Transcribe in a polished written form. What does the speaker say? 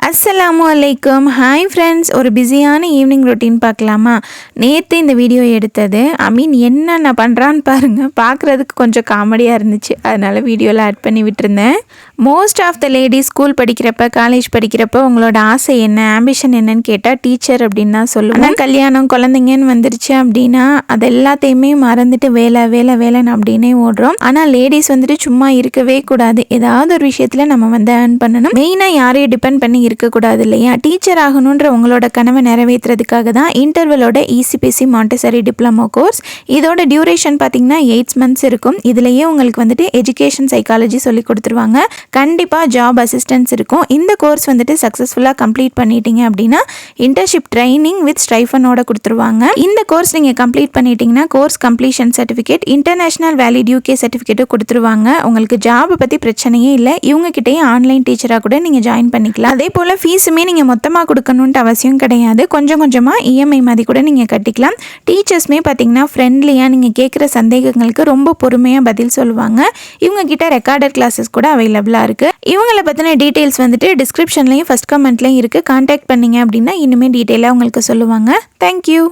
அஸ்ஸலாமு அலைக்கும். Hi friends, ஒரு பிஸியான ஈவினிங் ரொட்டீன் பார்க்கலாமா? நேற்று இந்த வீடியோ எடுத்தது என்னென்ன பண்ணுறான்னு பாருங்கள். பார்க்குறதுக்கு கொஞ்சம் காமெடியாக இருந்துச்சு, அதனால் வீடியோவில் ஆட் பண்ணி விட்டுருந்தேன். Most of the ladies school படிக்கிறப்ப, காலேஜ் படிக்கிறப்ப உங்களோட ஆசை என்ன, ஆம்பிஷன் என்னன்னு கேட்டால் டீச்சர் அப்படின்னு தான் சொல்லுவோம். ஆனால் கல்யாணம் குழந்தைங்கன்னு வந்துருச்சு அப்படின்னா அது எல்லாத்தையுமே மறந்துட்டு வேலை வேலை வேலைன்னு அப்படின்னே ஓடுறோம். ஆனால் லேடிஸ் சும்மா இருக்கவே கூடாது. ஏதாவது ஒரு விஷயத்தில் நம்ம ஏர்ன் பண்ணணும். மெயினாக யாரையும் டிபெண்ட் பண்ணி இருக்கக்கூடாது இல்லையா? டீச்சர் ஆகணுன்ற உங்களோட கனவை நிறைவேற்றுறதுக்காக தான் இன்டர்வலோட ECPC மாண்டசரி டிப்ளமோ கோர்ஸ். இதோட டியூரேஷன் பார்த்தீங்கன்னா 8 months இருக்கும். இதுலேயே உங்களுக்கு எஜுகேஷன் சைக்காலஜி சொல்லி கொடுத்துருவாங்க. கண்டிப்பாக ஜாப் அசிஸ்டன்ஸ் இருக்கும். இந்த கோர்ஸ் சக்ஸஸ்ஃபுல்லாக கம்ப்ளீட் பண்ணிட்டீங்க அப்படின்னா இன்டர்ன்ஷிப் ட்ரைனிங் வித் ஸ்டைஃபனோட கொடுத்துருவாங்க. இந்த கோர்ஸ் நீங்கள் கம்ப்ளீட் பண்ணிட்டீங்கன்னா course completion certificate, international valid UK சர்டிஃபிகேட்டும் கொடுத்துருவாங்க. உங்களுக்கு ஜாபை பற்றி பிரச்சனையே இல்லை. இவங்ககிட்டயே ஆன்லைன் டீச்சராக கூட நீங்கள் ஜாயின் பண்ணிக்கலாம். அதே போல் ஃபீஸுமே நீங்கள் மொத்தமாக கொடுக்கணுன்ட்டு அவசியம் கிடையாது. கொஞ்சம் கொஞ்சமாக EMI மாதிரி கூட நீங்கள் கட்டிக்கலாம். டீச்சர்ஸ்மே பார்த்தீங்கன்னா ஃப்ரெண்ட்லியாக நீங்கள் கேட்குற சந்தேகங்களுக்கு ரொம்ப பொறுமையாக பதில் சொல்லுவாங்க. இவங்ககிட்ட ரெக்கார்டட் கிளாஸஸ் கூட அவைலபிளாக இருக்குது. இவங்களை பற்றின டீட்டெயில்ஸ் டிஸ்கிரிப்ஷன்லையும் ஃபஸ்ட் கமெண்ட்லையும் இருக்குது. கான்டாக்ட் பண்ணிங்க அப்படின்னா இன்னுமே டீட்டெயிலாக உங்களுக்கு சொல்லுவாங்க. தேங்க்யூ.